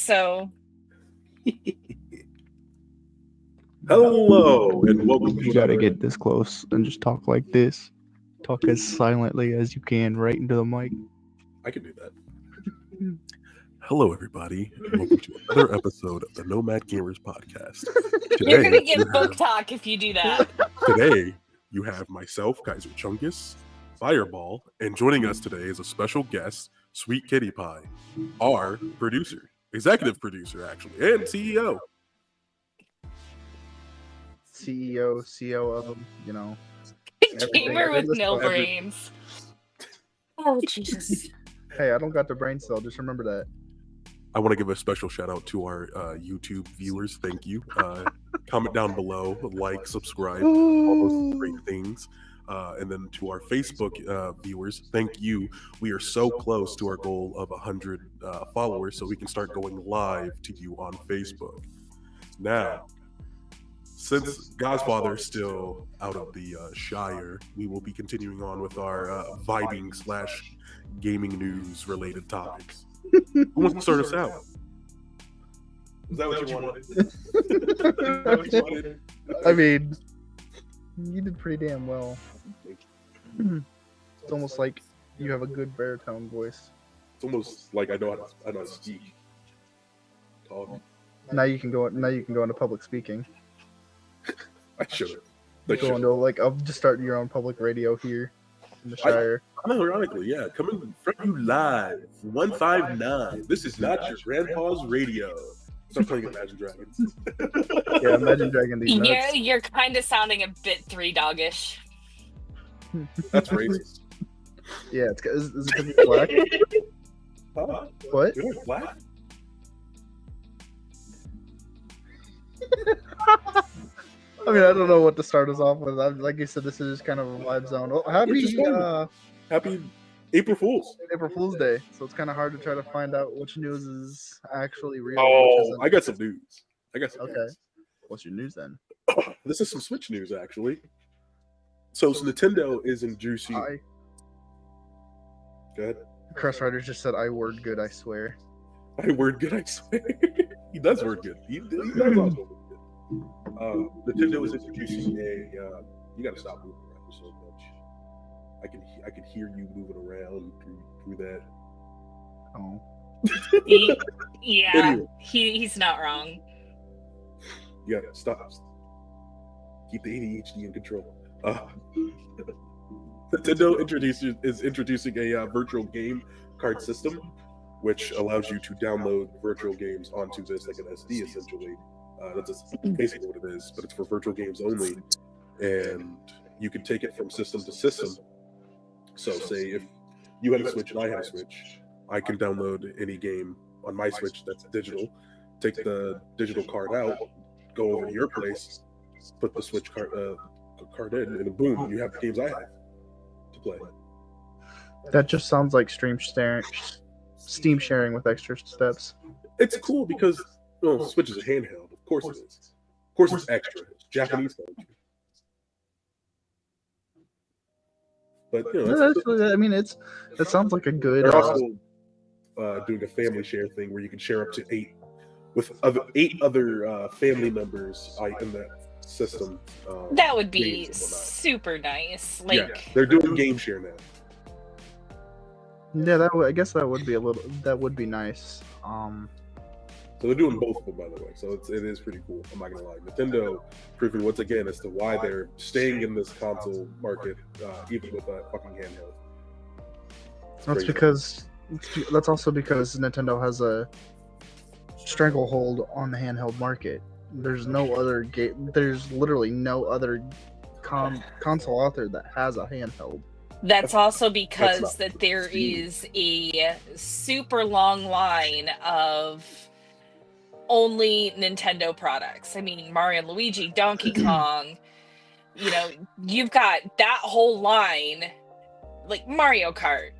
so... Hello, and welcome to You gotta get this close and just talk like this. Talk as silently as you can, right into the mic. I can do that. Hello, everybody, and welcome to another episode of the Gnomad Gamers Podcast. You're going to get book talk if you do that. Today, you have myself, Kaiser Chungus, Fireball, and joining us today is a special guest, Sweet Kitty Pie, our producer, executive producer, actually, and CEO. CEO, COO, Gamer with no brains. Oh, Jesus. Hey, I don't got the brain cell. Just remember that. I want to give a special shout out to our YouTube viewers. Thank you. Comment down below, like, subscribe, all those great things. And then to our Facebook viewers, thank you. We are so close to our goal of 100 followers, so we can start going live to you on Facebook. Now, since Godfather is still out of the Shire, we will be continuing on with our vibing/gaming news related topics. Who wants to start us out? Is that what you wanted? I mean, you did pretty damn well. It's almost like you have a good baritone voice. It's almost like I know how to speak. Talk. Now you can go into public speaking. I should have. Go into I'll just start your own public radio here in the Shire. Unironically, yeah, coming from you live, 159. This is not your grandpa's radio. Start playing Imagine Dragons. Yeah, Imagine Dragon. Yeah, you're kind of sounding a bit three-doggish. That's racist. Yeah, is it because you're black? Huh? What? You're black? I mean, I don't know what to start us off with. Like you said, this is just kind of a vibe zone. Oh, Happy April Fool's. April Fool's Day. So it's kind of hard to try to find out which news is actually real. Oh, I got some news. News. What's your news then? This is some Switch news, actually. So Nintendo is introducing. Go ahead. Crest Rider just said, "I word good, I swear." I word good, I swear. He does word good. He does also word good. Nintendo is introducing a. You gotta stop moving around so much. I can hear you moving around through that. Oh. Yeah, anyway. He's not wrong. You gotta stop. Keep the ADHD in control. Nintendo is introducing a virtual game card system, which allows you to download virtual games onto this like an SD essentially. That's basically what it is, but it's for virtual games only, and you can take it from system to system. So say if you had a Switch and I had a Switch, I can download any game on my Switch that's digital, take the digital card out, go over to your place, put the Switch card in, and boom, you have the games I have to play. That just sounds like Steam sharing with extra steps. It's cool because Switch is a handheld. Of course it is. Of course it's extra. It's Japanese country. But it sounds like a good. They're also doing a family share thing where you can share up to 8 other family members in that system. That would be super nice. They're doing game share now. Yeah, I guess that would be nice. So they're doing both of them, by the way. So it is pretty cool. I'm not gonna lie. Nintendo proving once again as to why they're staying in this console market, even with a fucking handheld. That's also because Nintendo has a stranglehold on the handheld market. There's no other game. There's literally no other console out there that has a handheld. That's also because there is a super long line of only Nintendo products. I mean, Mario and Luigi, Donkey Kong, you've got that whole line, like Mario Kart.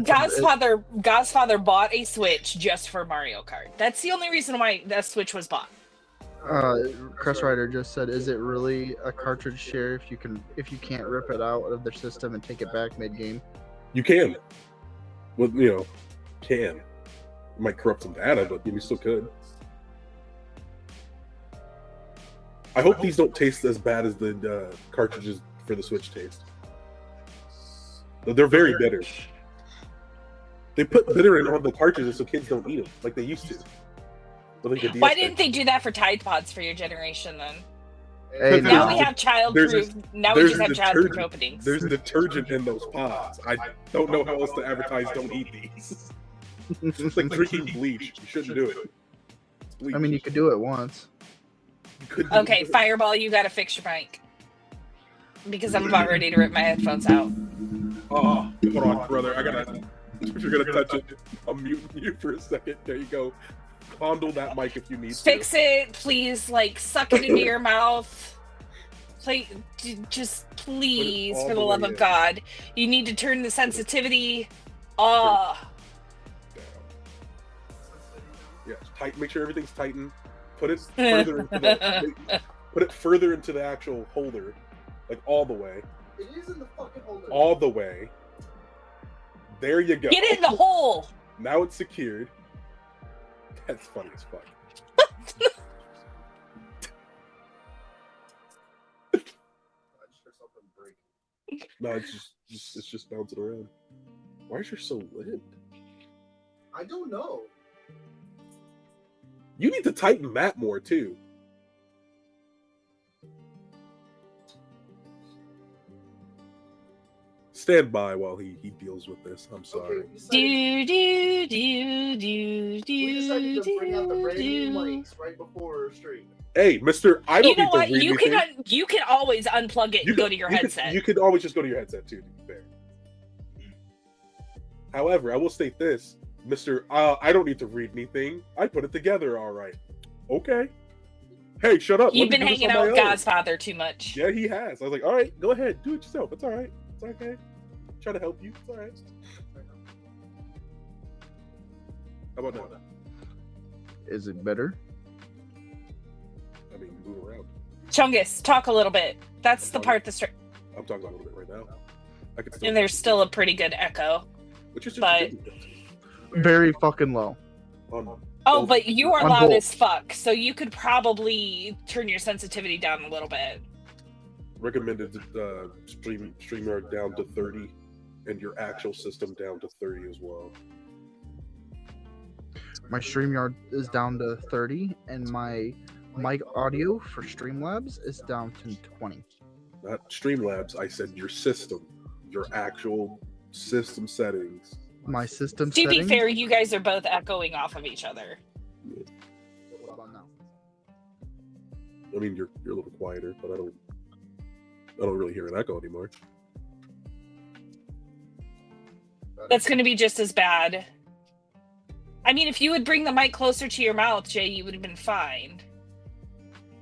Godfather bought a Switch just for Mario Kart. That's the only reason why that Switch was bought. Crest Rider just said, "Is it really a cartridge share if you can't rip it out of their system and take it back mid game?" You can. Well, can. might corrupt some data, but you still could. I hope these don't taste as bad as the cartridges for the Switch taste. They're very bitter. They put bitter in on the cartridges so kids don't eat them like they used to. Why didn't they do that for Tide Pods for your generation then? Hey, Now we have child-proof. Now we just have child-proof openings. There's detergent in those pods. I don't know how else to advertise. Don't eat these. It's like drinking bleach. You shouldn't do it. It's bleach. I mean, you could do it once. Okay, Fireball, you gotta fix your mic. Because I'm about ready to rip my headphones out. Oh, hold on, brother. If you're gonna touch it, I'll mute you for a second. There you go. Fondle that mic if you need to. Fix it, please. Like, suck it into your mouth. Just please, for the love of God. You need to turn the sensitivity. Yeah, tight. Make sure everything's tightened. Put it further into the actual holder, like all the way. It is in the fucking holder. All the way. There you go. Get it in the hole. Now it's secured. That's funny as fuck. No, it's just bouncing around. Why is yours so lit? I don't know. You need to tighten that more too. Stand by while he deals with this. I'm sorry. Okay, we decided to bring out the brand new mics right before stream. Hey, Mister, I don't You know need what? to read anything. You can always unplug it and go to your headset. You could always just go to your headset too, to be fair. However, I will state this, Mister. I don't need to read anything. I put it together all right. Okay. Hey, shut up. You've been hanging out with Godfather too much. Yeah, he has. I was like, all right, go ahead, do it yourself. It's all right. It's okay. Try to help you. It's all right. How about now? Is it better? I mean, move around. Chungus, talk a little bit. That's the part that's. I'm talking a little bit right now. I can still And there's still a pretty good echo. which is just but- Very fucking low. Oh, but you are On loud both. as fuck, so you could probably turn your sensitivity down a little bit. recommended StreamYard down to 30 and your actual system down to 30 as well. My StreamYard is down to 30, and my mic audio for Streamlabs is down to 20. Not Streamlabs, I said your system. Your actual system settings. My system To be settings. fair, you guys are both echoing off of each other. What about now? I mean, you're a little quieter, but I don't really hear an echo anymore. That's going to be just as bad. I mean, if you would bring the mic closer to your mouth, Jay, you would have been fine.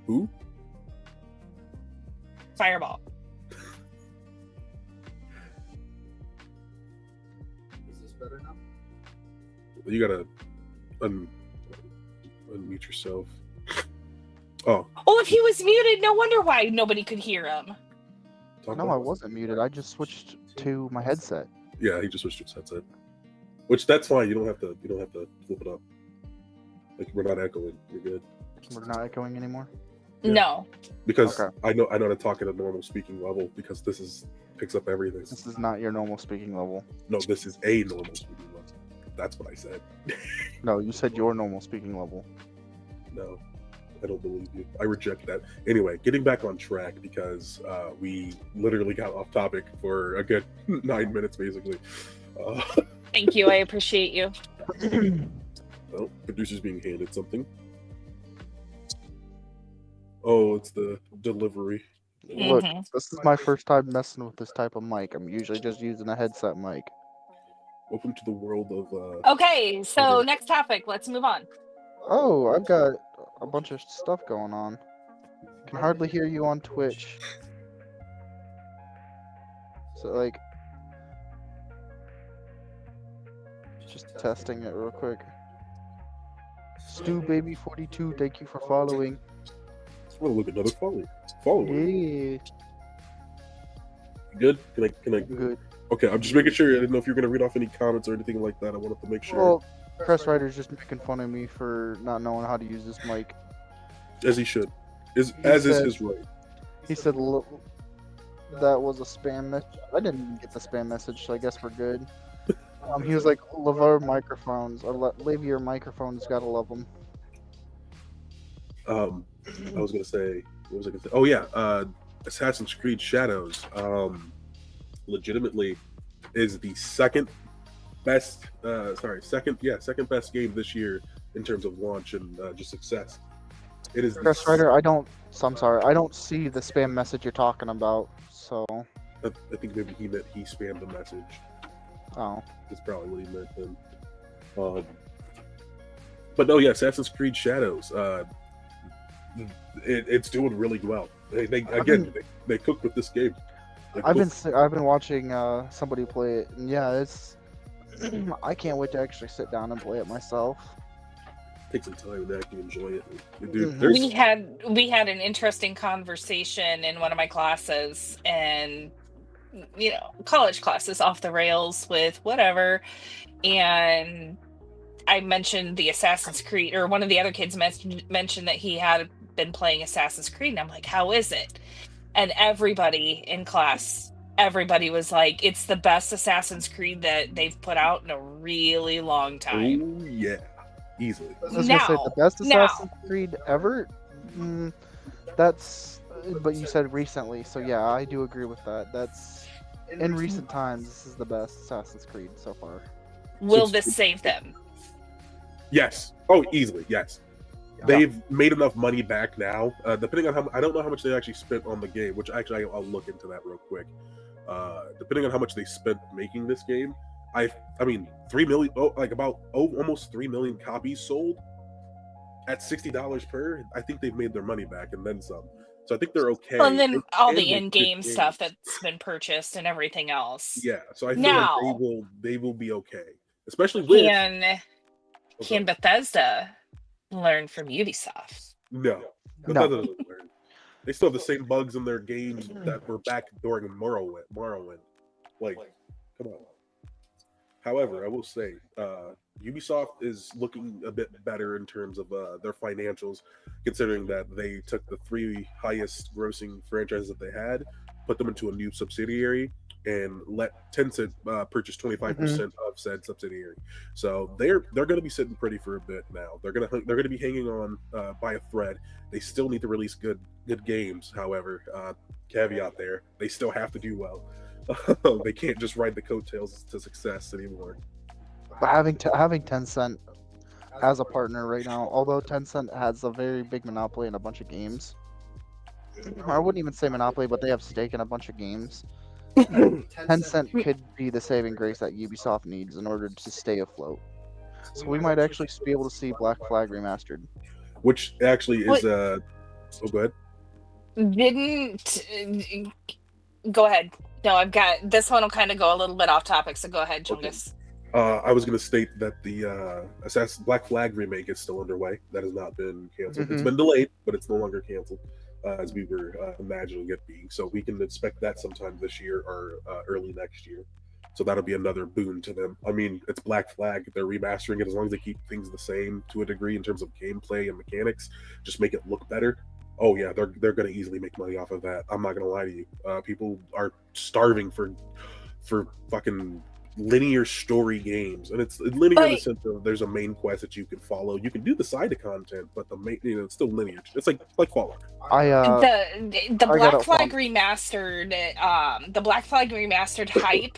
Who? Fireball. Is this better now? You gotta unmute yourself. Oh. Oh, if he was muted, no wonder why nobody could hear him. No, I wasn't muted. I just switched to my headset. Yeah, he just switched to his headset. Which that's fine. You don't have to flip it up. Like we're not echoing. You're good. We're not echoing anymore. Yeah. No. Because Okay. I know to talk at a normal speaking level because this picks up everything. This is not your normal speaking level. No, this is a normal speaking level. That's what I said. No, you said your normal speaking level. No, I don't believe you. I reject that. Anyway, getting back on track because we literally got off topic for a good 9 minutes, basically. Thank you. I appreciate you. Well, producer's being handed something. Oh, it's the delivery. Look, Mhm. this is my first time messing with this type of mic. I'm usually just using a headset mic. Welcome to the world of. Okay, so next topic. Let's move on. Oh, I've got a bunch of stuff going on. Can hardly hear you on Twitch. So, like, just testing it real quick. Stu Baby 42, thank you for following. Oh, look, another follower. Yeah, Good? Can I? good. Okay, I'm just making sure. I didn't know if you're gonna read off any comments or anything like that. I wanted to make sure. Well, Crest Rider's just making fun of me for not knowing how to use this mic. As he should. Is said- his right. He said that was a spam message. I didn't get the spam message, so I guess we're good. He was like, Lavar microphones, or Lavier microphones, gotta love them. I was gonna say, what was I gonna say? Oh yeah, Assassin's Creed Shadows, legitimately is the second best second best game this year in terms of launch and just success. It is Crest Rider, I'm sorry, I don't see the spam message you're talking about, so. I think maybe he meant he spammed the message. Oh. That's probably what he meant then. But no, yeah, Assassin's Creed Shadows. It's doing really well. They cooked with this game. I've been watching somebody play it, and yeah, it's. I can't wait to actually sit down and play it myself. Take some time and actually enjoy it. Dude, we had an interesting conversation in one of my classes, and college classes off the rails with whatever, and I mentioned the Assassin's Creed, or one of the other kids mentioned that he had been playing Assassin's Creed, and I'm like, how is it? And everybody in class, everybody was like, it's the best Assassin's Creed that they've put out in a really long time. Oh yeah, easily. I was gonna say the best Assassin's Creed ever. But you said recently, so yeah, I do agree with that. That's in recent times. This is the best Assassin's Creed so far. Will this save them? Yes. Oh, easily. Yes. Yeah. They've made enough money back now. Depending on how I don't know how much they actually spent on the game, which actually I'll look into that real quick. Depending on how much they spent making this game, I mean 3 million, almost 3 million copies sold at $60 per. I think they've made their money back and then some. So I think they're okay. Well, and then all the in-game stuff that's been purchased and everything else. Yeah. So I feel like they will be okay, especially with. Can Bethesda learn from Ubisoft? No. Bethesda doesn't learn. They still have the same bugs in their games that were back during Morrowind. Like, come on. However, I will say, Ubisoft is looking a bit better in terms of their financials, considering that they took the 3 highest grossing franchises that they had, put them into a new subsidiary, and let Tencent purchase 25% of said subsidiary. So they're going to be sitting pretty for a bit now. They're going to be hanging on by a thread. They still need to release good games. However, caveat there, they still have to do well. They can't just ride the coattails to success anymore. But having Tencent as a partner right now, although Tencent has a very big monopoly in a bunch of games, I wouldn't even say monopoly, but they have stake in a bunch of games. Tencent could be the saving grace that Ubisoft needs in order to stay afloat. So we might actually be able to see Black Flag remastered. Which actually is oh, go ahead. Go ahead. No, I've got this one will kind of go a little bit off topic, so go ahead, Jungus. Okay. I was going to state that the Assassin's Black Flag remake is still underway. That has not been canceled. It's been delayed, but it's no longer canceled. As we were imagining it being. So we can expect that sometime this year or early next year. So that'll be another boon to them. I mean, it's Black Flag. They're remastering it as long as they keep things the same to a degree in terms of gameplay and mechanics. Just make it look better. Oh yeah, they're going to easily make money off of that. I'm not going to lie to you. People are starving for fucking linear story games, and it's linear in the sense of there's a main quest that you can follow. You can do the side content, but the main, it's still linear. It's like Fallout. The Black Flag remastered, the Black Flag remastered hype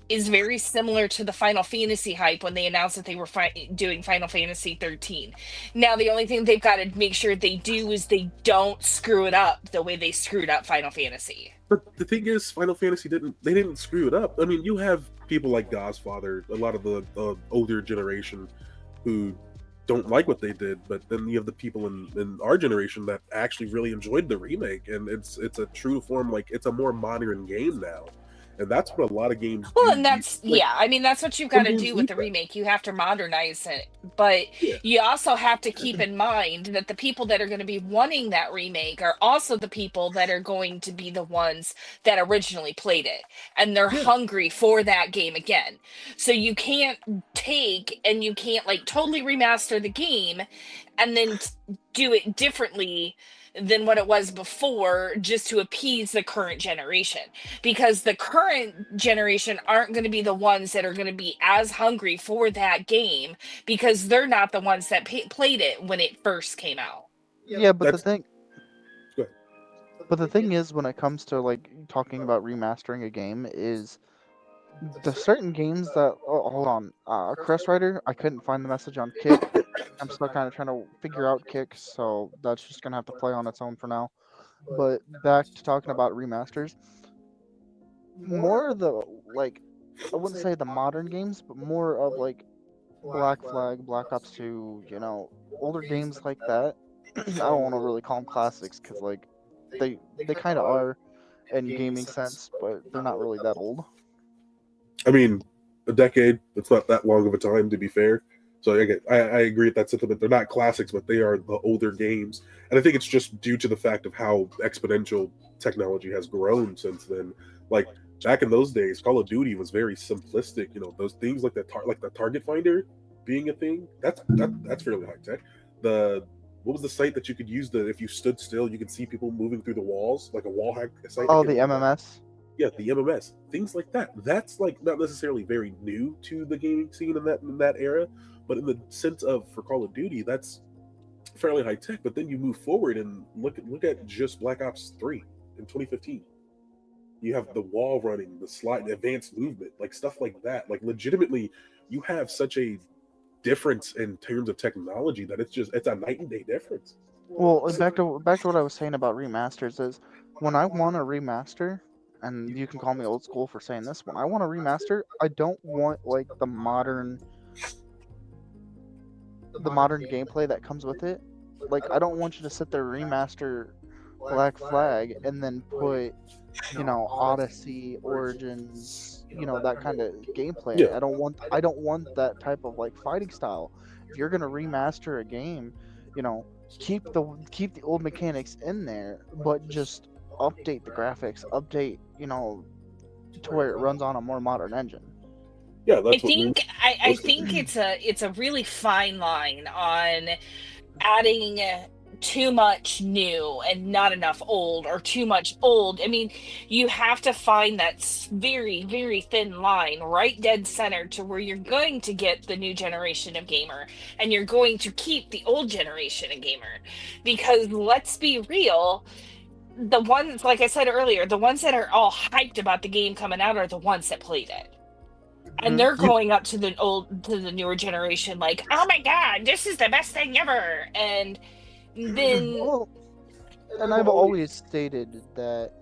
is very similar to the Final Fantasy hype when they announced that they were doing Final Fantasy 13. Now the only thing they've got to make sure they do is they don't screw it up the way they screwed up Final Fantasy. But the thing is, Final Fantasy didn't screw it up. I mean, you have people like Godfather, a lot of the older generation who don't like what they did, but then you have the people in our generation that actually really enjoyed the remake, and it's a true form, like it's a more modern game now. and that's what a lot of games Well, do. and that's Like, I mean, that's what you've got some to games do with need the that. remake. You have to modernize it, but Yeah. you also have to keep in mind that the people that are going to be wanting that remake are also the people that are going to be the ones that originally played it, and they're Yeah. hungry for that game again. So you can't take and you can't like totally remaster the game and then do it differently than what it was before just to appease the current generation, because the current generation aren't going to be the ones that are going to be as hungry for that game because they're not the ones that played it when it first came out. Yeah, but That's go ahead. the thing is, when it comes to like talking about remastering a game, is the certain games that hold on, Crest Rider, I couldn't find the message on Kick. I'm still kind of trying to figure out Kick, so that's just gonna have to play on its own for now. But back to talking about remasters, more of the like, I wouldn't say the modern games, but more of like Black Flag, Black Ops 2, older games like that. I don't want to really call them classics because like they kind of are in gaming sense, but they're not really that old. I mean, a decade, it's not that long of a time, to be fair. So I agree with that sentiment. They're not classics, but they are the older games. And I think it's just due to the fact of how exponential technology has grown since then. Like, back in those days, Call of Duty was very simplistic. Those things like like the target finder being a thing, that's fairly high tech. What was the site that you could use, if you stood still, you could see people moving through the walls, like a wall hack site? Oh, the MMS. Yeah, the MMS, things like that. That's like not necessarily very new to the gaming scene in that era, but in the sense of, for Call of Duty, that's fairly high tech. But then you move forward and look at just Black Ops 3 in 2015. You have the wall running, the slide, advanced movement, like stuff like that. Like, legitimately, you have such a difference in terms of technology that it's a night and day difference. Well, back to what I was saying about remasters is when I want a remaster, and you can call me old school for saying this, when I want a remaster, I don't want like the modern gameplay that comes with it. Like, I don't want you to sit there remaster Black Flag and then put Odyssey, Origins, that kind of gameplay. Yeah. I don't want that type of like fighting style. If you're gonna remaster a game, keep the old mechanics in there, but just update the graphics, update, to where it runs on a more modern engine. Yeah, I that's what think I think it's a really fine line on adding too much new and not enough old, or too much old. I mean, you have to find that very, very thin line, right dead center, to where you're going to get the new generation of gamer and you're going to keep the old generation of gamer. Because let's be real, the ones, like I said earlier, the ones that are all hyped about the game coming out are the ones that played it. And they're going up to the newer generation like, oh my god, this is the best thing ever. And then Well, and I've always stated that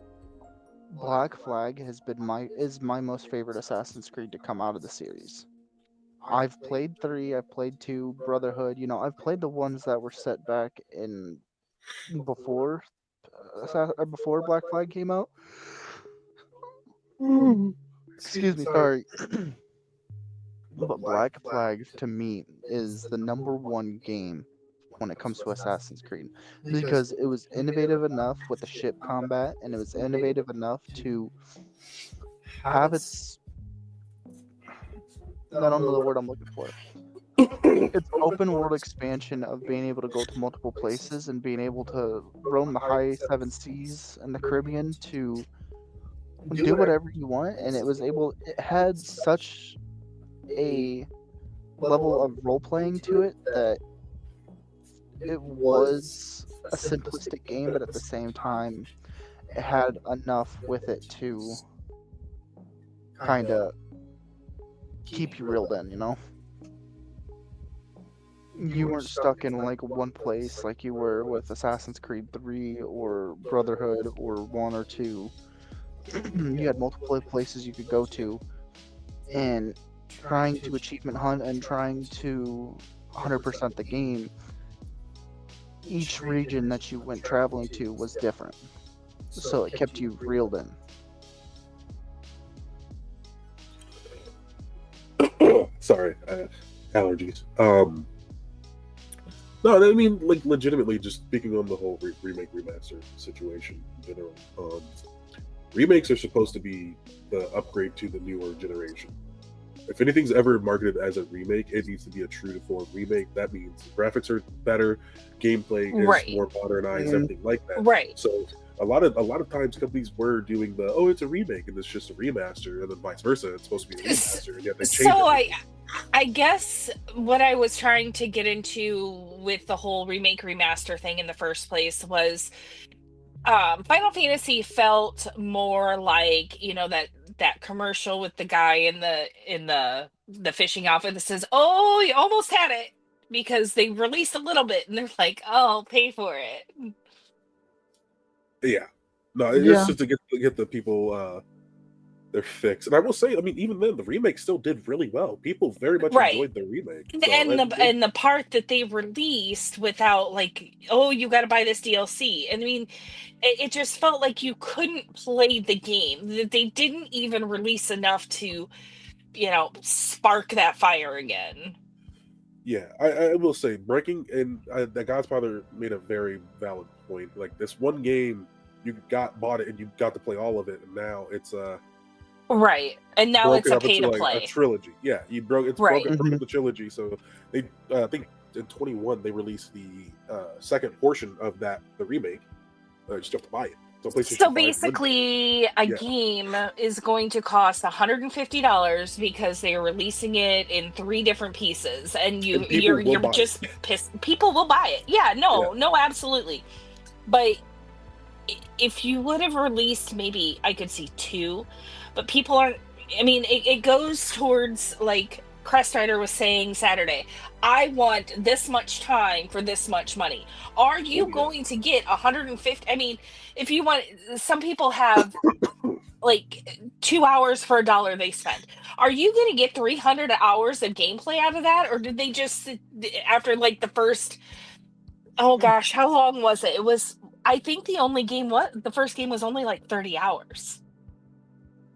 Black Flag is my most favorite Assassin's Creed to come out of the series. I've played 3, I've played 2, Brotherhood. I've played the ones that were set back in before before Black Flag came out. Excuse me, sorry. But Black Flag to me is the number one game when it comes to Assassin's Creed, because it was innovative enough with the ship combat, and it was innovative enough to have its, I don't know the word I'm looking for. Its open world expansion of being able to go to multiple places and being able to roam the high seven seas and the Caribbean to do whatever you want, and it had such a level of role playing to it that it was a simplistic game, but at the same time it had enough with it to kind of keep you reeled in, You weren't stuck in like one place like you were with Assassin's Creed 3 or Brotherhood or 1 or 2. You had multiple places you could go to, and trying to achievement hunt and trying to 100% the game, each region that you went traveling to was different. So it kept you reeled in. Sorry, allergies. No, I mean, like, legitimately, just speaking on the whole remake remaster situation in general. Remakes are supposed to be the upgrade to the newer generation. If anything's ever marketed as a remake, it needs to be a true to form remake. That means graphics are better, gameplay is Right. more modernized, everything like that. Right. So a lot of times companies were doing it's a remake and it's just a remaster, and then vice versa. It's supposed to be a remaster, and yet they change it. I guess what I was trying to get into with the whole remake remaster thing in the first place was Final Fantasy felt more like, that commercial with the guy in the fishing outfit that says, "Oh, you almost had it," because they released a little bit and they're like, "Oh, pay for it." Yeah, no, it's just to get the people their fix. And I will say, I mean, even then, the remake still did really well. People very much Right. enjoyed the remake. And the part that they released without, like, "Oh, you got to buy this DLC." I mean, it just felt like you couldn't play the game. That they didn't even release enough to, spark that fire again. Yeah, I will say, breaking and the Godfather made a very valid point. Like, this one game, you bought it and you got to play all of it, and now it's Right. And now it's broken a up pay into to like a play. trilogy. Yeah, it's Right. broken up the trilogy. So they, I think in 21 they released the second portion of the remake. You just have to buy it. So basically, a game is going to cost $150 because they are releasing it in 3 different pieces, and you're just pissed. People will buy it. Yeah, no, absolutely. But if you would have released, maybe I could see 2, but people aren't. I mean, it goes towards, like Crestrider was saying Saturday, I want this much time for this much money. Are you going to get 150? I mean, if you want, some people have like 2 hours for $1 they spend. Are you going to get 300 hours of gameplay out of that? Or did they just, after like the first, oh gosh, how long was it? It was, I think the first game was only like 30 hours.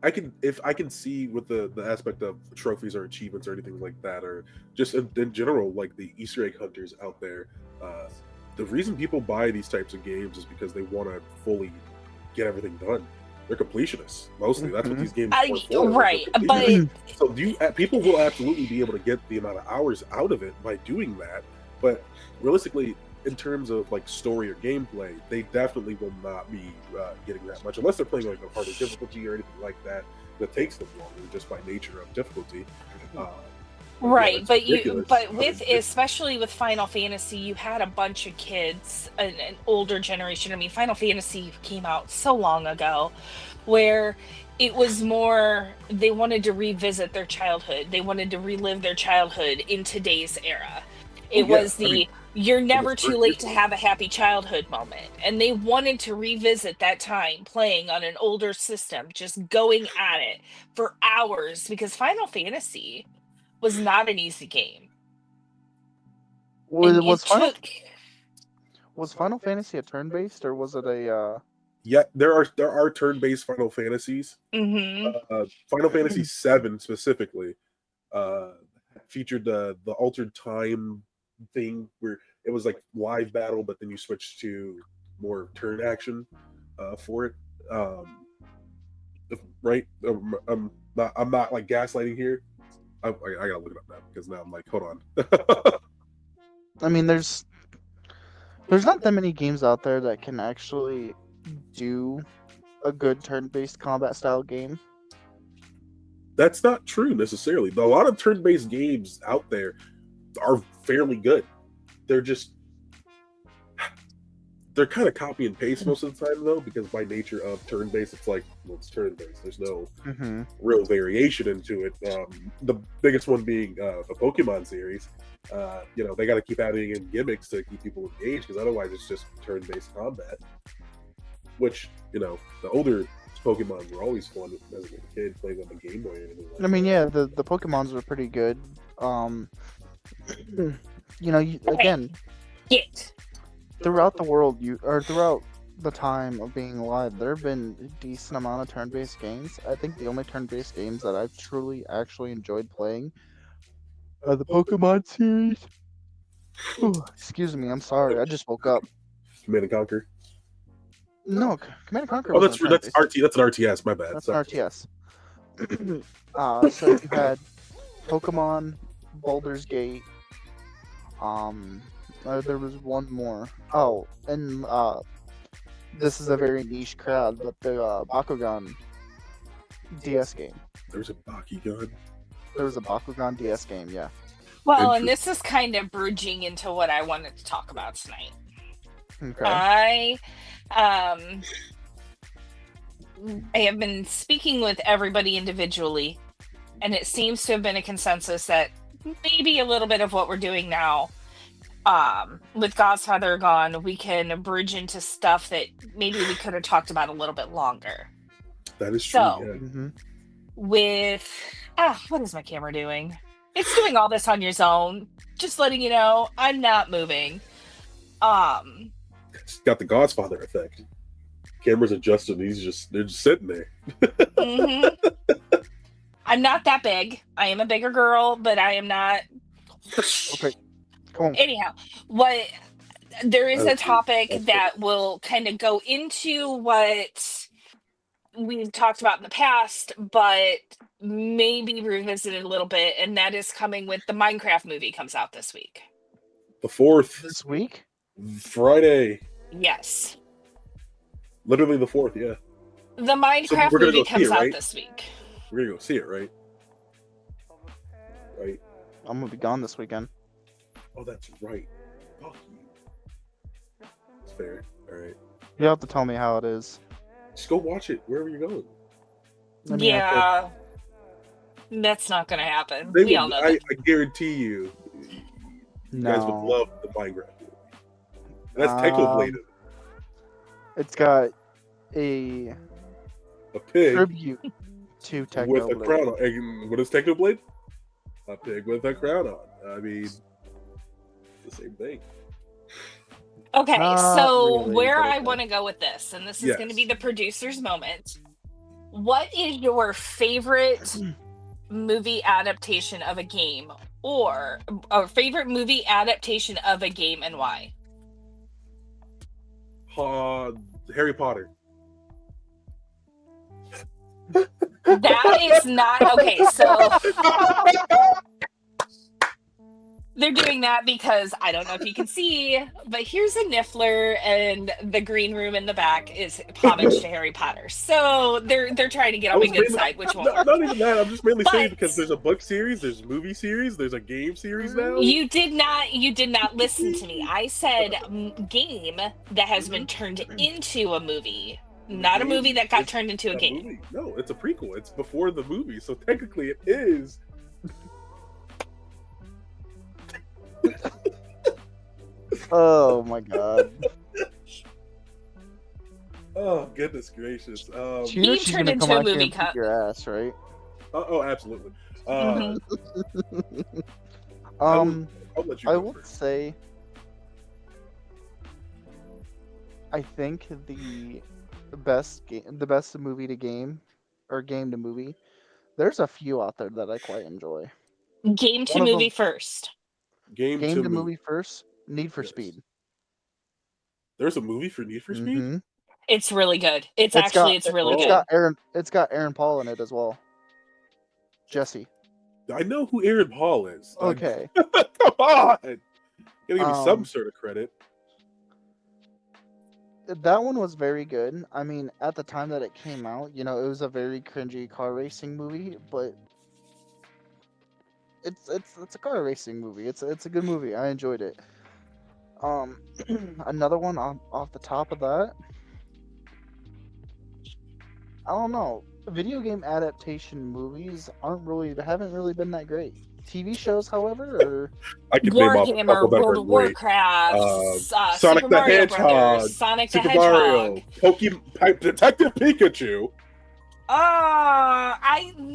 I can see with the aspect of trophies or achievements or anything like that, or just in general, like the Easter egg hunters out there. The reason people buy these types of games is because they want to fully get everything done. They're completionists mostly. That's what these games are for. Right, but so people will absolutely be able to get the amount of hours out of it by doing that. But realistically, in terms of like story or gameplay, they definitely will not be getting that much unless they're playing like a harder difficulty or anything like that takes them longer just by nature of difficulty. Right, but with especially with Final Fantasy, you had a bunch of kids, an older generation. I mean, Final Fantasy came out so long ago, where it was more they wanted to revisit their childhood. They wanted to relive their childhood in today's era. It was you're never too late to have a happy childhood moment. And they wanted to revisit that time playing on an older system, just going at it for hours, because Final Fantasy was not an easy game. Was Final Fantasy a turn-based, or was it a... Yeah, there are turn-based Final Fantasies. Mm-hmm. Final Fantasy VII specifically featured the altered time thing where it was like live battle, but then you switched to more turn action for it. Right? I'm not like gaslighting here. I gotta look it up now because now I'm like, hold on. I mean, there's not that many games out there that can actually do a good turn-based combat style game. That's not true necessarily. A lot of turn-based games out there are fairly good. They're kind of copy and paste most of the time though, because by nature of turn-based, it's like, well, it's turn-based. There's no real variation into it. The biggest one being the Pokemon series. They got to keep adding in gimmicks to keep people engaged, because otherwise it's just turn-based combat. Which, the older Pokemon were always fun as a kid playing on the Game Boy. I mean, yeah, the Pokemons were pretty good. Again, throughout the world, throughout the time of being alive, there have been a decent amount of turn-based games. I think the only turn-based games that I've truly actually enjoyed playing The Pokemon series. Excuse me, I'm sorry. I just woke up. Command and Conquer. No, Command and Conquer. Oh, that's wasn't that's RT. That's an RTS. My bad. That's Sorry. an RTS. So you had Pokemon, Baldur's Gate. There was one more. Oh, and this is a very niche crowd, but the Bakugan DS game. There's a Bakugan. There was a Bakugan DS game, yeah. Well, and this is kind of bridging into what I wanted to talk about tonight. Okay. I have been speaking with everybody individually, and it seems to have been a consensus that maybe a little bit of what we're doing now, with Godfather Gone, we can bridge into stuff that maybe we could have talked about a little bit longer. That is true. So, yeah. With what is my camera doing? It's doing all this on your zone. Just letting you know, I'm not moving. It's got the Godfather effect. Camera's adjusted. They're just sitting there. I'm not that big. I am a bigger girl, but I am not. Okay. Come on. Anyhow, there is a topic that will kind of go into what we've talked about in the past, but maybe revisited a little bit, and that is coming with the Minecraft movie comes out this week. The 4th. This week? Friday. Yes. Literally the 4th, yeah. The Minecraft movie comes out this week. We're gonna go see it, right? Right. I'm gonna be gone this weekend. Oh, that's right. Fuck you. It's fair. All right. You have to tell me how it is. Just go watch it wherever you're going. I mean, Yeah. That's not gonna happen. They We would- all know I that. guarantee you guys would No. love the Minecraft movie. And that's Technobladed. It's got a A pig tribute to with a Technoblade. crown on. And what is Technoblade? A pig with a crown on. I mean, it's the same thing. Okay, Not so really, where but I okay. want to go with this, and this is going to be Yes. the producer's moment. What is your favorite movie adaptation of a game, or favorite movie adaptation of a game, and why? Harry Potter. That is not okay. So they're doing that because I don't know if you can see, but here's a Niffler, and the green room in the back is homage to Harry Potter. So they're trying to get on the good side, which won't work. Not even that. I'm just mainly saying But- because there's a book series, there's a movie series, there's a game series now. You did not listen to me. I said game that has been turned into a movie, not a movie that got turned into a game. Movie. No, it's a prequel. It's before the movie, so technically it is. Oh my god. Oh goodness gracious. You know Being she's turned gonna into come a out here movie and cut. kick your ass, right? Oh, absolutely. Mhm. I'll let you I go will first. say, I think the best movie to game, or game to movie. There's a few out there that I quite enjoy. Game to One of movie them- first. Game Game to to movie. movie first. Need for Yes. Speed. There's a movie for Need for Speed. Mhm. It's really good. It's It's really It's good. got Aaron Paul in it as well. Jesse. I know who Aaron Paul is. Okay. Come on. Gotta give me some Um, sort of credit. That one was very good. I mean, at the time that it came out, it was a very cringy car racing movie, but it's a car racing movie. It's a good movie. I enjoyed it. Another one off the top of that. I don't know. Video game adaptation movies haven't really been that great. TV shows, however, or I could name off a Warhammer, couple that World are of great. Warcraft, Sonic Super the Mario Hedgehog, Brothers, Sonic the Super Hedgehog. Mario, Pokemon, Detective Pikachu,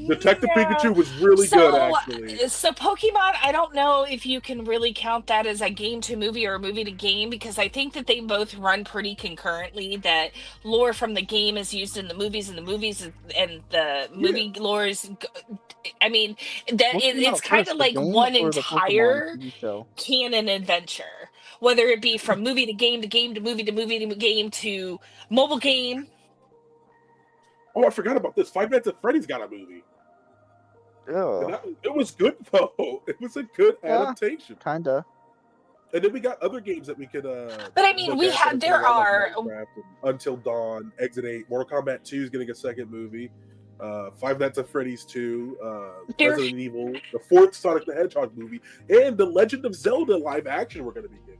Detective Yeah. Pikachu was really good, actually. So Pokemon, I don't know if you can really count that as a game to movie or a movie to game, because I think that they both run pretty concurrently. That lore from the game is used in the movies, and the movies and the movie lore is. I mean, that What came it's out kind first, of the like game one or the Pokemon entire TV show? canon adventure, whether it be from movie to game to game to movie to movie to game to mobile game. Oh, I forgot about this. Five Nights at Freddy's got a movie. Yeah, It was good though. It was a good adaptation. kinda. And then we got other games that we could But I mean, look we at have that are there like are Minecraft and Until Dawn, Exit 8, Mortal Kombat 2 is getting a second movie, Five Nights at Freddy's 2, there. Resident Evil, the fourth Sonic the Hedgehog movie, and the Legend of Zelda live action we're going to be getting.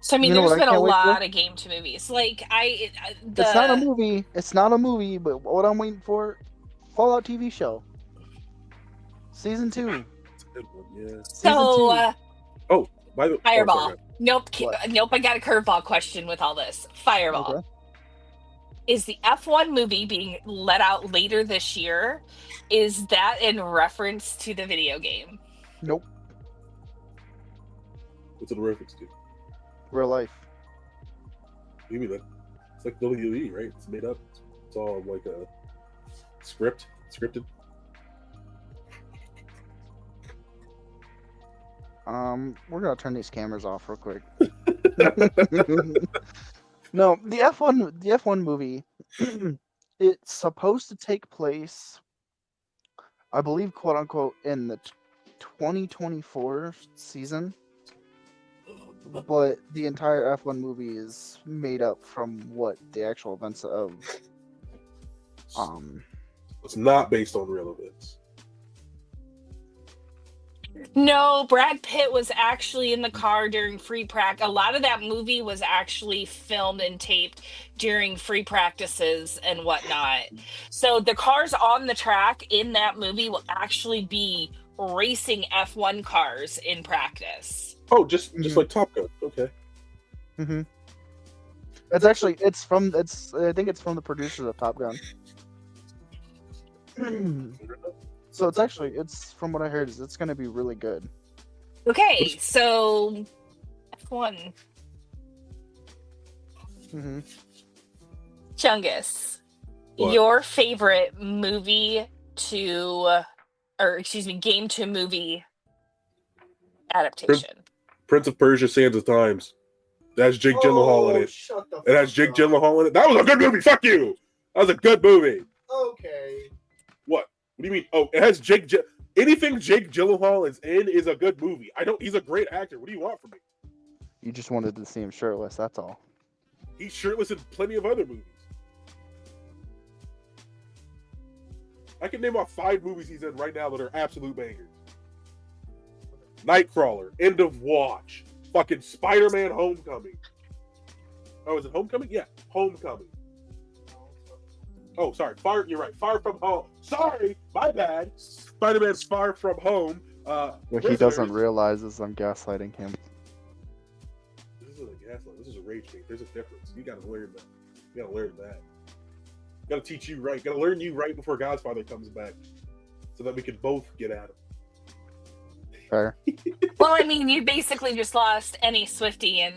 So I mean, You know there's what I been a can't wait for? lot of game to movies. Like It's not a movie. It's not a movie, but what I'm waiting for, Fallout TV show. Season 2. It's a good one, yeah. So By the Fireball. sorry, Nope. What? Nope. I got a curveball question with all this. Fireball. Okay. Is the F1 movie being let out later this year? Is that in reference to the video game? Nope. what's it a reference to? Real life. You mean that? It's like WWE, right? It's made up. It's all like a scripted. We're gonna turn these cameras off real quick. No, the F1 movie, it's supposed to take place, I believe, quote unquote, in the 2024 season. But the entire F1 movie is made up from what the actual events of It's not based on real events. No, Brad Pitt was actually in the car during free practice. A lot of that movie was actually filmed and taped during free practices and whatnot. So the cars on the track in that movie will actually be racing F1 cars in practice. Oh, just like Top Gun. Okay. Mm-hmm. I think it's from the producers of Top Gun. So it's from what I heard, it's going to be really good. Okay, so F1. Mm-hmm. Chungus, What? your favorite game to movie adaptation. Prince of Persia: Sands of Times. That's Jake Gyllenhaal in it. Shut the It has Jake Gyllenhaal in it. That was a good movie. Fuck you. That was a good movie. Okay. What? What do you mean? Oh, it has anything Jake Gyllenhaal is in is a good movie. He's a great actor. What do you want from me? You just wanted to see him shirtless, that's all. He's shirtless in plenty of other movies. I can name off 5 movies he's in right now that are absolute bangers. Nightcrawler, End of Watch, fucking Spider-Man: Homecoming. Oh, is it Homecoming? Yeah, Homecoming. Oh, sorry. You're right. Far From Home. Sorry, my bad. Spider-Man's Far From Home. What he Prisoners. doesn't realize is I'm gaslighting him. This isn't a gaslight. This is a rage bait. There's a difference. You gotta learn that. You gotta learn that. Gotta teach you right. Gotta learn you right before Godfather comes back, so that we can both get at him. Fair. Well, I mean, you basically just lost any Swiftie and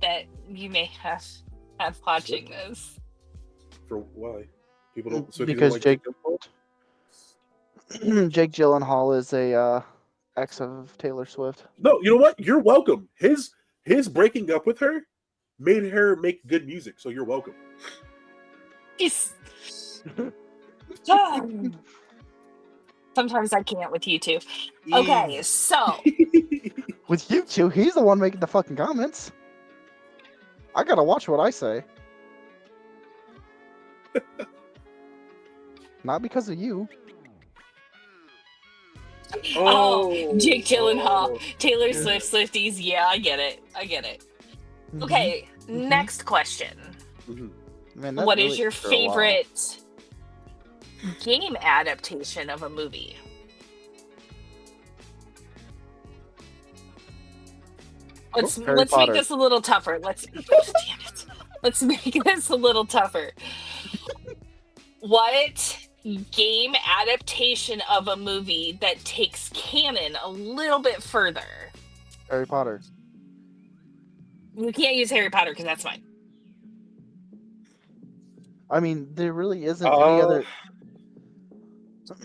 that you may have watching this. For why? People don't. So Because like Jake Gyllenhaal is a ex of Taylor Swift. No, you know what? You're welcome. His breaking up with her made her make good music, so you're welcome. Jeez. Sometimes I can't with you two. Okay, so With you two, he's the one making the fucking comments. I gotta watch what I say. Not because of you. Jake Gyllenhaal, Taylor Swift, Swifties. Yeah, I get it. Mhm. Okay, Mhm. next question. Man, that What really is your took her a while. favorite game adaptation of a movie? Let's Harry make Potter. this a little tougher. Let's damn it. Let's make this a little tougher. What game adaptation of a movie that takes canon a little bit further? Harry Potter. We can't use Harry Potter because that's mine. I mean, there really isn't any other.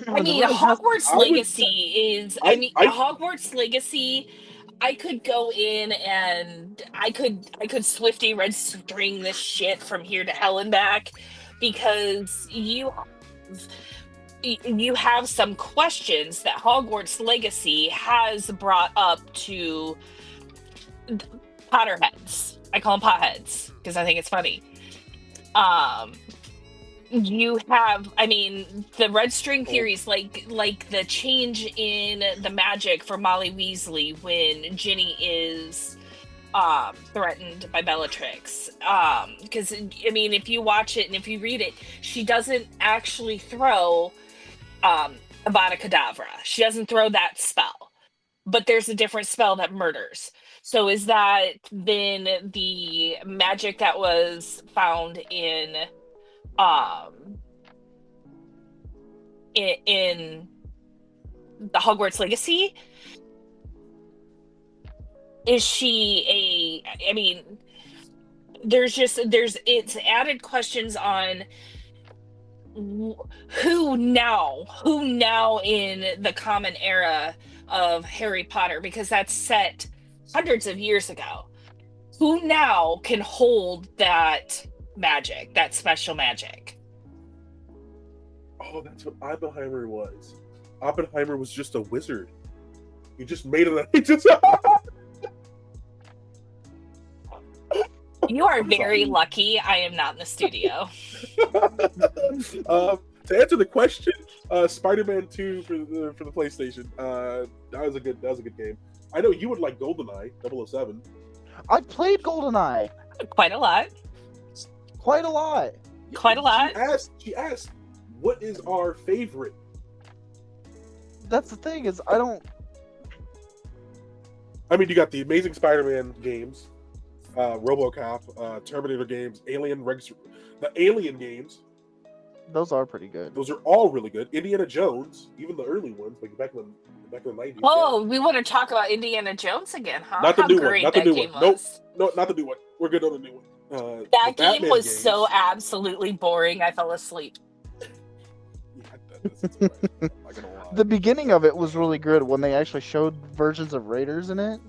I mean, Hogwarts Legacy is. I mean, Hogwarts Legacy. I could go in and I could Swifty red string this shit from here to hell and back, because you have some questions that Hogwarts Legacy has brought up to Potterheads. I call them potheads because I think it's funny. You have, I mean, the red string theories, like the change in the magic for Molly Weasley when Ginny is threatened by Bellatrix. Because I mean, if you watch it and if you read it, she doesn't actually throw Avada Kedavra. She doesn't throw that spell, but there's a different spell that murders. So is that then the magic that was found in the Hogwarts Legacy? Is she I mean, it's added questions on who now in the common era of Harry Potter, because that's set hundreds of years ago. Who now can hold that magic, that special magic? Oh, that's what Oppenheimer was. Oppenheimer was just a wizard. He just made it. He just. You are very lucky I am not in the studio. To answer the question, Spider-Man 2 for the PlayStation. That was a good game. I know you would like GoldenEye 007. I played GoldenEye Quite a lot. quite a lot. Quite a lot. She asked, what is our favorite? That's the thing, is I mean, you got the Amazing Spider-Man games, RoboCop, Terminator games, the Alien games. those are pretty good. Those are all really good. Indiana Jones, even the early ones, like back in the 90s. Oh, we want to talk about Indiana Jones again, huh? Not the How new one. great Not the that new game one. Nope. was. No, not the new one. We're good on the new one. That The game Batman was games- so absolutely boring. I fell asleep. Yeah, that's right. I'm not gonna lie. The beginning of it was really good when they actually showed versions of Raiders in it.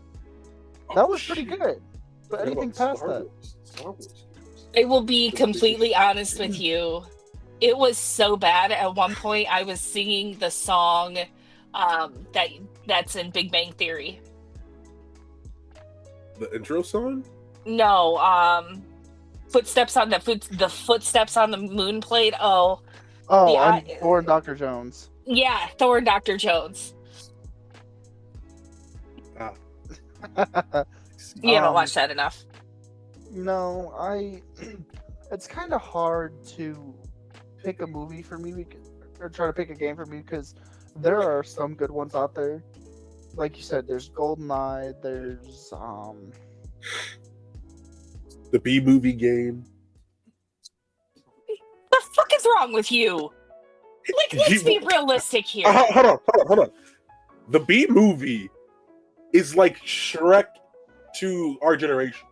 That was pretty shit. good. But Forgot anything about past Star that, Wars. Star Wars games. I will be completely honest with you. It was so bad. At one point, I was singing the song that's in Big Bang Theory. The intro song? No, footsteps on the footsteps on the moon plate. Oh, and Thor and Dr. Jones. yeah, Thor and Dr. Jones. You haven't watched that enough. No, it's kind of hard to pick a movie for me, or try to pick a game for me, because there are some good ones out there. Like you said, there's GoldenEye, there's The B-movie game. The fuck is wrong with you? Like, let's be realistic here. Hold on. The B-movie is like Shrek to our generation.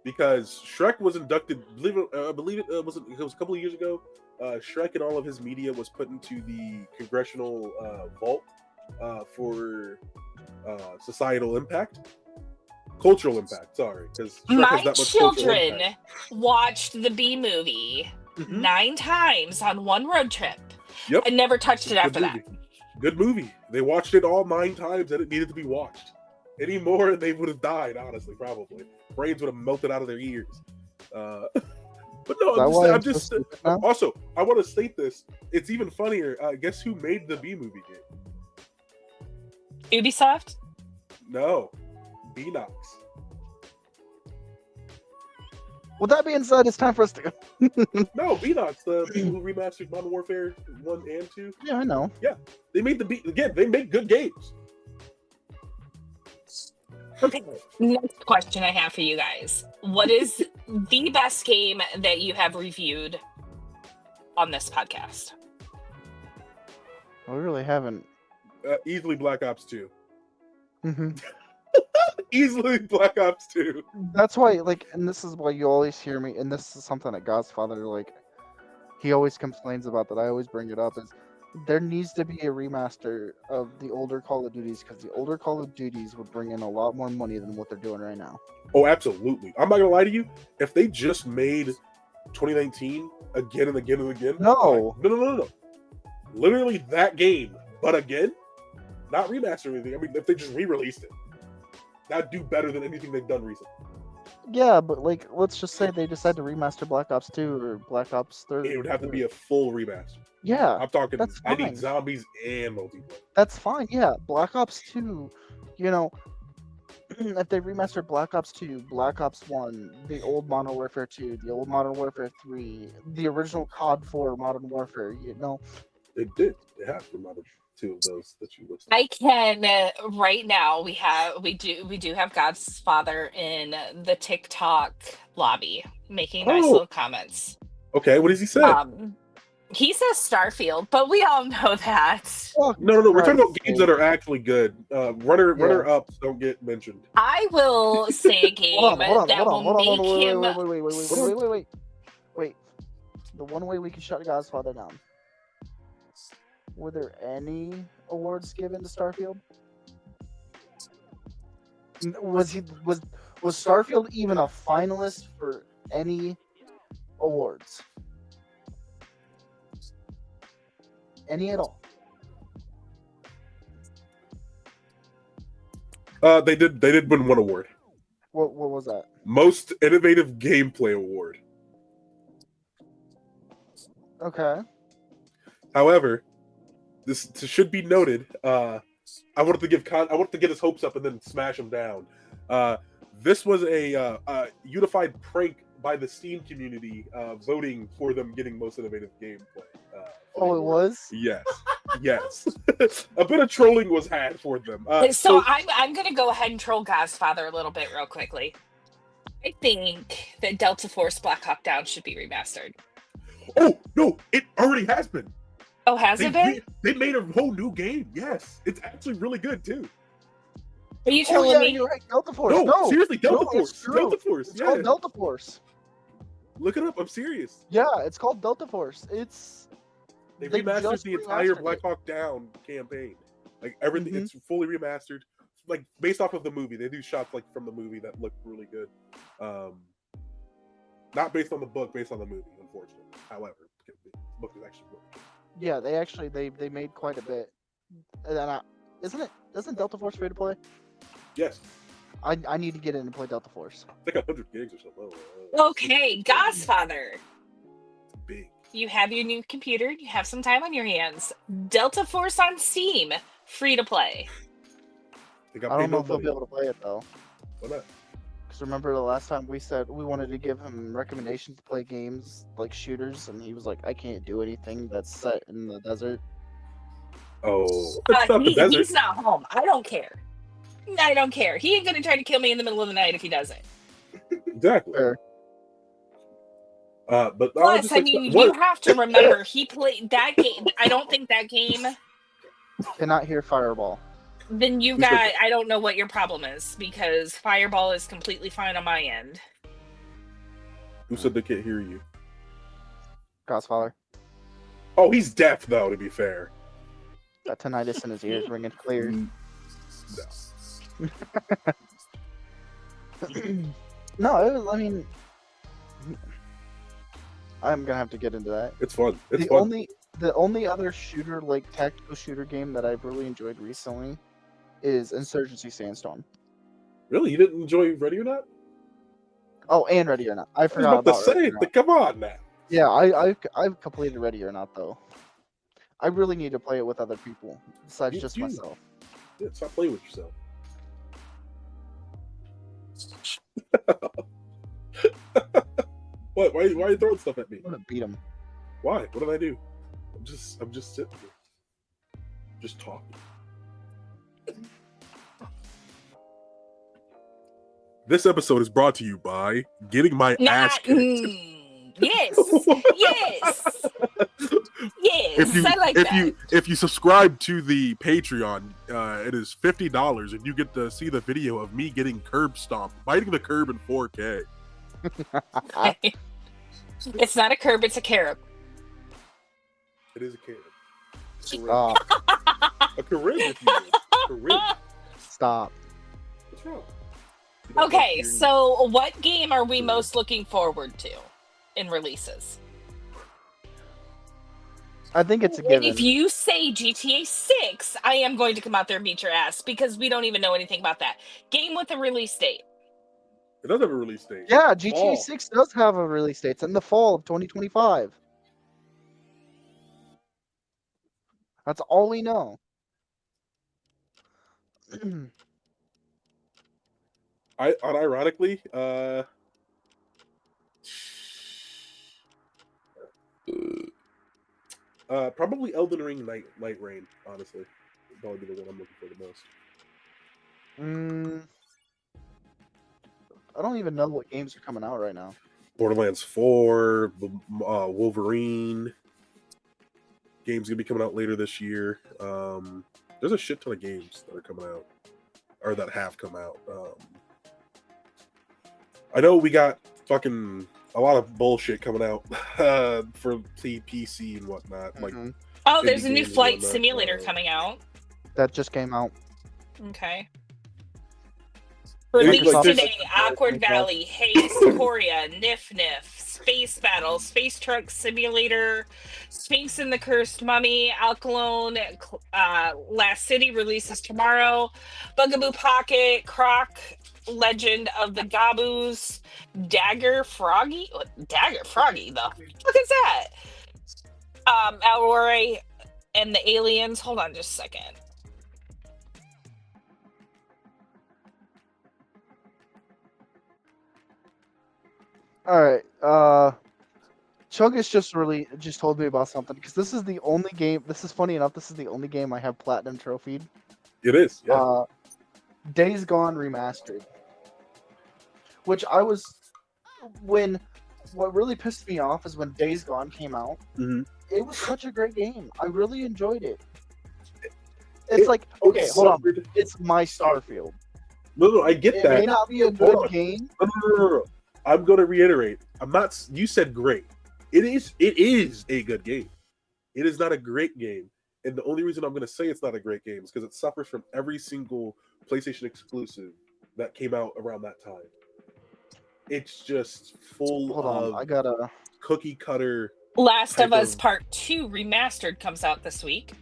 Because Shrek was inducted, I believe it was a couple of years ago. Shrek and all of his media was put into the congressional vault for societal impact. Cultural impact, sorry. Because My children watched the B movie 9 times on one road trip. Yep. And never touched it after that. Good movie. They watched it all 9 times and it needed to be watched. Any more, they would have died, honestly, probably. Brains would have melted out of their ears. But no, also, I want to state this. It's even funnier. Guess who made the B movie game? Ubisoft? No. Beanox. With that being said, it's time for us to go. No, Beanox, the people who remastered Modern Warfare 1 and 2. Yeah, I know. They made they make good games. Okay, next question I have for you guys. What is the best game that you have reviewed on this podcast. We really haven't. Easily Black Ops 2. Hmm. Easily Black Ops 2. That's why, like, and this is why you always hear me, and this is something that Godfather, like, he always complains about that I always bring it up, is there needs to be a remaster of the older Call of Duties, because the older Call of Duties would bring in a lot more money than what they're doing right now. Oh, absolutely. I'm not gonna lie to you. If they just made 2019 again and again and again, No. No. Literally that game, but again, not remaster or anything. I mean, if they just re-released it, that'd do better than anything they've done recently. Yeah, but, like, let's just say they decide to remaster Black Ops 2 or Black Ops 3. It would have to be a full remaster. Yeah, I'm talking. that's I fine. need zombies and multiplayer. That's fine, yeah. Black Ops 2, you know, if they remastered Black Ops 2, Black Ops 1, the old Modern Warfare 2, the old Modern Warfare 3, the original COD 4 Modern Warfare, you know. It did. It has for another two of those that you listed. I can right now. We do have God's Father in the TikTok lobby making nice little comments. Okay, what does he say? He says Starfield, but we all know that. No. We're talking about games that are actually good. Runner ups don't get mentioned. I will say a game that will make him. Wait. The one way we can shut God's Father down. Were there any awards given to Starfield? Was Starfield even a finalist for any awards? Any at all? They did win one award. What was that? Most Innovative Gameplay Award. Okay. However, this should be noted. I wanted to get his hopes up and then smash him down. This was a unified prank by the Steam community, voting for them getting most innovative gameplay. It was? Yes. A bit of trolling was had for them. So I'm gonna go ahead and troll God's Father a little bit real quickly. I think that Delta Force Black Hawk Down should be remastered. Oh no, it already has been. Oh, has it been? They made a whole new game. Yes, it's actually really good too. Are you trolling me? You're right. Delta Force. No, seriously, Delta Force. Delta Force. It's called Delta Force. Look it up. I'm serious. Yeah, it's called Delta Force. They remastered the entire Black Hawk Down campaign. Like everything, it's fully remastered. Like based off of the movie, they do shots like from the movie that look really good. Not based on the book, based on the movie, unfortunately. However, the book is actually really good. Yeah, they made quite a bit. And isn't Delta Force free to play? Yes. I need to get in and play Delta Force. It's like 100 gigs or something. Okay, God's Father. It's big. You have your new computer. You have some time on your hands. Delta Force on Steam, free to play. I don't know if he'll be able to play it though. Why not? Because remember the last time we said we wanted to give him recommendations to play games like shooters, and he was like, "I can't do anything that's set in the desert." Oh, he's not home. I don't care. He ain't gonna try to kill me in the middle of the night if he doesn't. Exactly. Fair. But plus, you have to remember he played that game. I don't think that game. Cannot hear Fireball. Then you got. I don't know what your problem is because Fireball is completely fine on my end. Who said they can't hear you? Godfather. Oh, he's deaf though. To be fair. Got tinnitus in his ears ringing clear. No, I mean, I'm gonna have to get into that. It's fun. The only other shooter, like tactical shooter game that I've really enjoyed recently is Insurgency Sandstorm. Really, you didn't enjoy Ready or Not? Oh, and Ready or Not. I forgot about Ready or Not. Come on now. Yeah, I've completed Ready or Not though. I really need to play it with other people besides just myself. Yeah, stop playing with yourself. What? Why are you throwing stuff at me? I'm gonna beat him. Why? What did I do? I'm just sitting here. Just talking. This episode is brought to you by getting my ass kicked. Yes. Yes. Yes. I like that. If you subscribe to the Patreon, it is $50, and you get to see the video of me getting curb stomped, biting the curb in 4K. It's not a curb, it's a carob. It is a carib. Stop. A carib, if you will. Carib. Stop. What's wrong? You don't Okay, like so what game are we most looking forward to in releases? I think it's a And given. if you say GTA 6, I am going to come out there and beat your ass because we don't even know anything about that. Game with a release date. It does have a release date. Yeah, GTA Fall. 6 does have a release date. It's in the fall of 2025. That's all we know. Unironically, probably Elden Ring Light Rain, honestly. Would probably be the one I'm looking for the most. I don't even know what games are coming out right now. Borderlands 4, Wolverine. Games gonna be coming out later this year. There's a shit ton of games that are coming out, or that have come out. I know we got fucking a lot of bullshit coming out for PC and whatnot. Like, Oh, there's a indie new games and flight whatnot. simulator coming out. That just came out. Okay. Like, Released this- today, Awkward Valley, Haste, Coria, Nif Nif, Space Battle, Space Truck Simulator, Sphinx and the Cursed Mummy, Alkalone, Last City releases tomorrow, Bugaboo Pocket, Croc, Legend of the Gaboos, Dagger Froggy? What? Dagger Froggy, the fuck is that? Aurora and the Aliens. Hold on just a second. All right. Chuggus just told me about something because this is the only game. This is funny enough. This is the only game I have platinum trophied. it is. Yeah. Days Gone remastered. Which I was what really pissed me off is when Days Gone came out. Mhm. It was such a great game. I really enjoyed it. It's like, okay, hold on. It's my Starfield. No, I get It that. may not be a Hold good on. game. No. I'm going to reiterate. I'm not. You said great. It is a good game. It is not a great game, and the only reason I'm going to say it's not a great game is because it suffers from every single PlayStation exclusive that came out around that time. It's just full Hold of on, I gotta. cookie cutter. Last type of Us of- Part 2 Remastered comes out this week.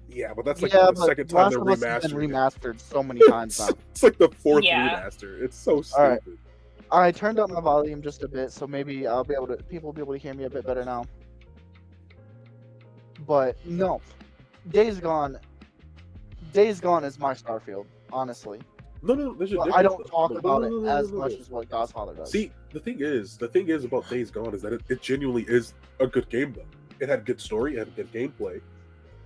Yeah, but that's like Yeah, the but second time Last they're of Us has been remastered. remastered so many times now. It's like the fourth Yeah. remaster. It's so stupid. All right. I turned up my volume just a bit, so maybe people will be able to hear me a bit better now. But no, Days Gone is my Starfield, honestly. No, there's a But difference. I don't talk No, about it no, as no. much as what Godfather does. See, the thing is about Days Gone is that it genuinely is a good game though. It had good story, it had good gameplay.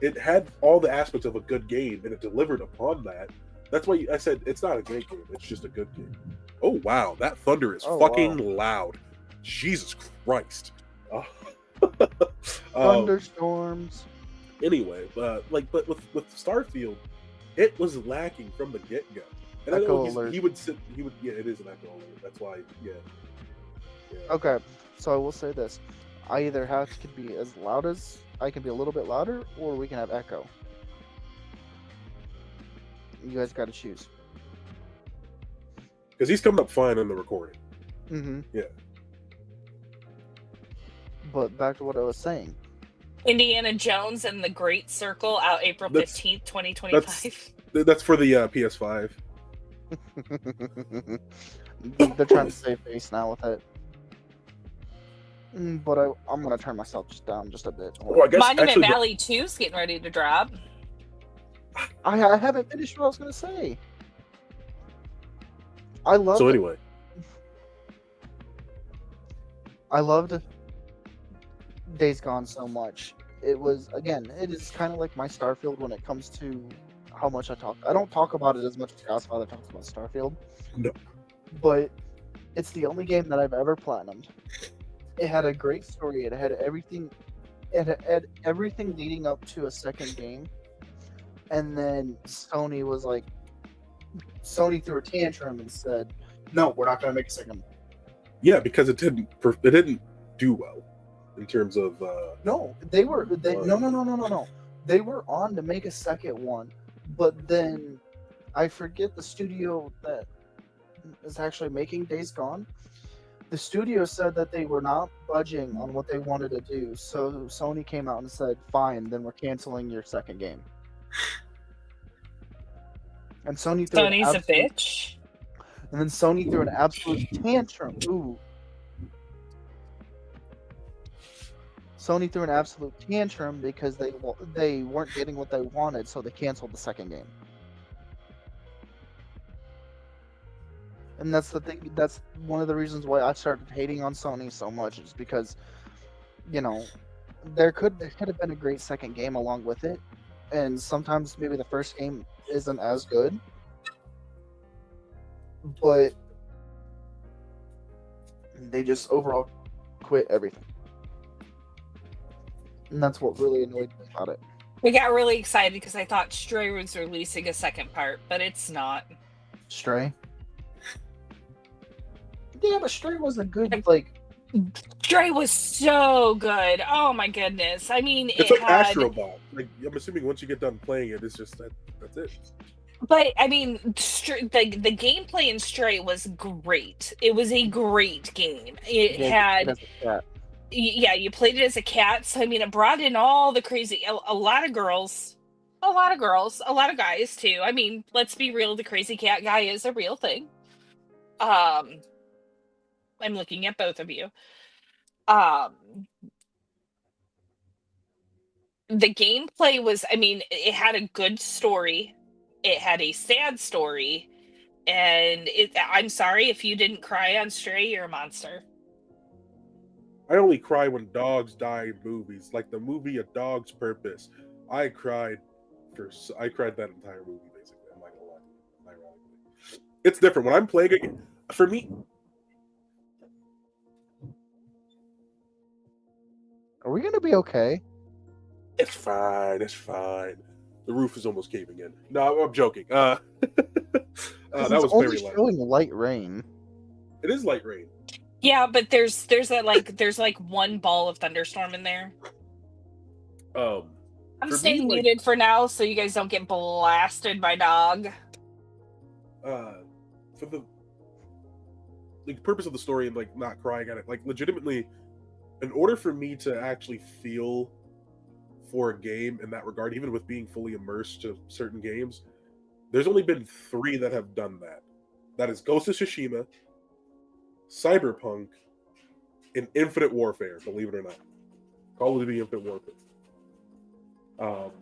It had all the aspects of a good game, and it delivered upon that. That's why I said it's not a great game, it's just a good game. Oh wow, that thunder is fucking loud. Jesus Christ. Thunderstorms. Anyway, but with Starfield, it was lacking from the get-go. And Echo I know alert. he would yeah, it is an echo alert. That's why, yeah. Okay, so I will say this: I either can be as loud as I can be a little bit louder, or we can have echo. You guys got to choose. Because he's coming up fine on the recording. Mm-hmm. Yeah. But back to what I was saying. Indiana Jones and the Great Circle out April That's- 15th, 2025. That's for the PS5. They're trying to save face now with it. But I'm gonna turn myself just down just a bit. Oh, I guess Monument actually, Valley 2 is getting ready to drop. I haven't finished what I was gonna say. I loved. so anyway, I loved Days Gone so much. It is kind of like my Starfield when it comes to how much I talk. I don't talk about it as much as Godfather talks about Starfield. No. But it's the only game that I've ever platinumed. It had a great story. It had everything. It had everything leading up to a second game, and then Sony threw a tantrum and said, "No, we're not going to make a second." Yeah, because it didn't do well in terms of. No, no. They were on to make a second one, but then I forget the studio that is actually making Days Gone. The studio said that they were not budging on what they wanted to do, so Sony came out and said, "Fine, then we're canceling your second game." And Sony threw Sony's a bitch. And then Sony threw an absolute tantrum. Ooh. Sony threw an absolute tantrum because they weren't getting what they wanted, so they canceled the second game. And that's the thing. That's one of the reasons why I started hating on Sony so much, is because, you know, there could have been a great second game along with it, and sometimes maybe the first game isn't as good, but they just overall quit everything. And that's what really annoyed me about it. We got really excited because I thought Stray was releasing a second part, but it's not. Stray? Yeah, but Stray was a good, like... Stray was so good. Oh my goodness. I mean, it's like Astrobot. Like, I'm assuming once you get done playing it, it's just that's it. But I mean, the gameplay in Stray was great. It was a great game. It had, yeah, you played it as a cat. So I mean, it brought in all the crazy, a lot of girls, a lot of guys too. I mean, let's be real, the crazy cat guy is a real thing. I'm looking at both of you. The gameplay was, I mean, it had a good story. It had a sad story. And I'm sorry if you didn't cry on Stray, you're a monster. I only cry when dogs die in movies, like the movie A Dog's Purpose. I cried that entire movie, basically. I'm not gonna lie. Ironically. It's different. When I'm playing a game, for me... Are we gonna be okay? It's fine. The roof is almost caving in. No, I'm joking. That was only very light. showing light rain. It is light rain. Yeah, but there's like one ball of thunderstorm in there. I'm staying muted for now, so you guys don't get blasted by dog. For the purpose of the story and like not crying at it, like legitimately, in order for me to actually feel for a game in that regard, even with being fully immersed to certain games, there's only been 3 that have done that. That is Ghost of Tsushima, Cyberpunk, and Infinite Warfare, believe it or not. Call of Duty Infinite Warfare.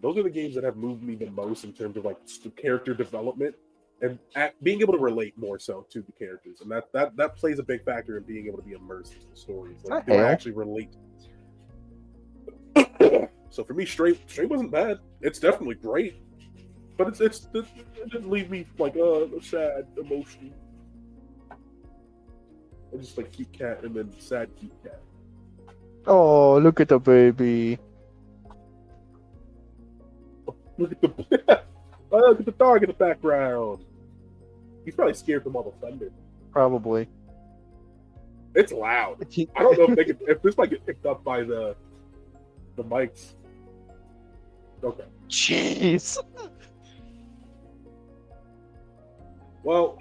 Those are the games that have moved me the most in terms of like character development and being able to relate more so to the characters. And that plays a big factor in being able to be immersed in the stories. Like, do I actually relate? So for me, Stray wasn't bad. It's definitely great, but it didn't leave me like a sad emotion. I just like cute cat and then sad cute cat. Oh, look at the baby. Look at the dog in the background. He's probably scared from all the thunder. Probably. It's loud. I don't know if this might get picked up by the mics. Okay. Jeez. Well,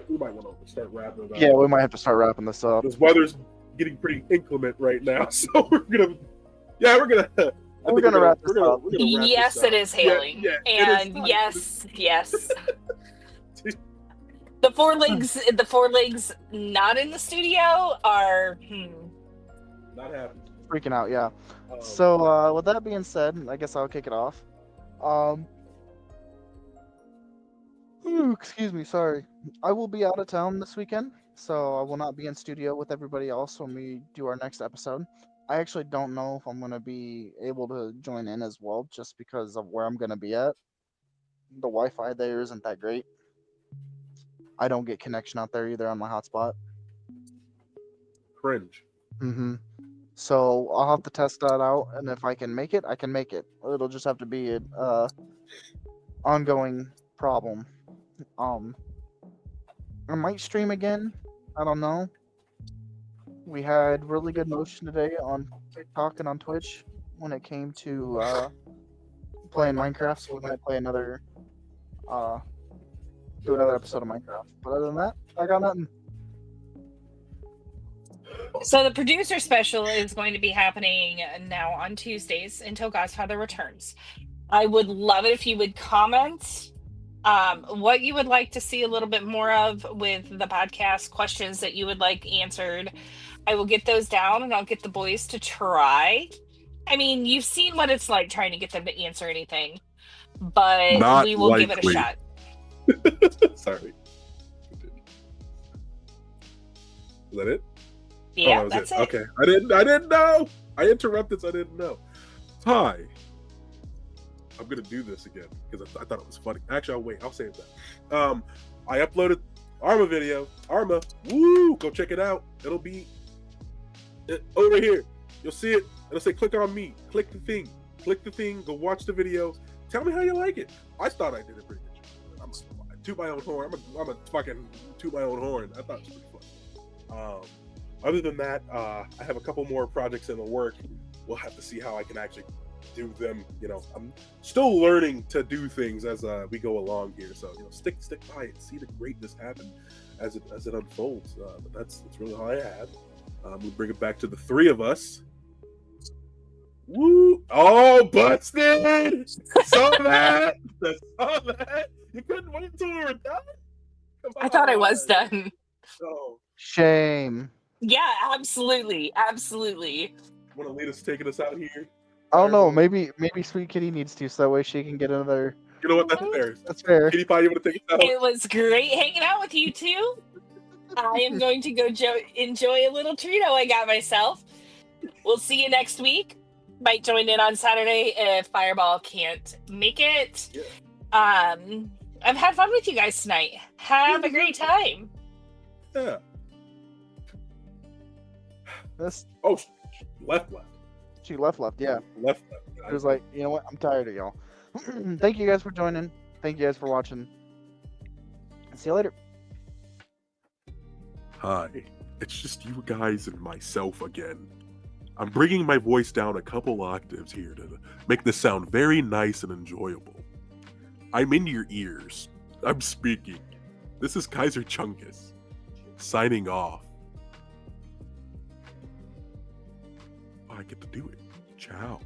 we might want to start wrapping it up. Yeah, we might have to start wrapping this up. This weather's getting pretty inclement right now, so we're gonna wrap this up. Yes, it is hailing. Yeah, and yes. The four legs not in the studio are not happy. Freaking out, yeah. So with that being said, I guess I'll kick it off. Excuse me, sorry. I will be out of town this weekend, so I will not be in studio with everybody else when we do our next episode. I actually don't know if I'm going to be able to join in as well, just because of where I'm going to be at. The Wi-Fi there isn't that great. I don't get connection out there either on my hotspot. Cringe. So I'll have to test that out, and if I can make it, I can make it. It'll just have to be an ongoing problem. I might stream again. I don't know. We had really good motion today on TikTok and on Twitch when it came to playing Minecraft, so we might play another do another episode of Minecraft. But other than that, I got nothing. So the producer special is going to be happening now on Tuesdays until Godfather returns. I would love it if you would comment what you would like to see a little bit more of with the podcast, questions that you would like answered. I will get those down and I'll get the boys to try. I mean, you've seen what it's like trying to get them to answer anything, but Not we will give it a likely. shot. Sorry. Is that it? Yeah, that was that's it. Okay. I didn't know. I interrupted, so I didn't know. Hi. I'm gonna do this again because I thought it was funny. Actually, I'll save that. I uploaded Arma video. Arma, woo! Go check it out. It'll be over here. You'll see it. It'll say click on me. Click the thing. Go watch the video. Tell me how you like it. I thought I did a pretty good job. I'm a toot my own horn. I'm a fucking toot my own horn. I thought it was pretty fun. Other than that, I have a couple more projects in the work. We'll have to see how I can actually do them. I'm still learning to do things as we go along here. So stick by it, see the greatness happen as it unfolds. But that's really all I had. We'll bring it back to the three of us. Woo! Oh, busted! Saw that! Saw that! You couldn't wait until we were done. I thought I was done. Oh, Shame. Yeah, absolutely. want to lead us, taking us out here? I don't know. Maybe Sweet Kitty needs to, so that way she can get another. You know what? That's fair. That's fair. Kitty Pie, you want to take us out? It was great hanging out with you two. I am going to go enjoy a little treat I got myself. We'll see you next week. Might join in on Saturday if Fireball can't make it. Yeah. I've had fun with you guys tonight. Have a great time. Yeah. This Left. she left. Yeah. Left. It was like, you know what? I'm tired of y'all. Thank you guys for joining. Thank you guys for watching. See you later. Hi, it's just you guys and myself again. I'm bringing my voice down a couple octaves here to make this sound very nice and enjoyable. I'm in your ears. I'm speaking. This is Kaiser Chunkus, signing off. I get to do it. Ciao.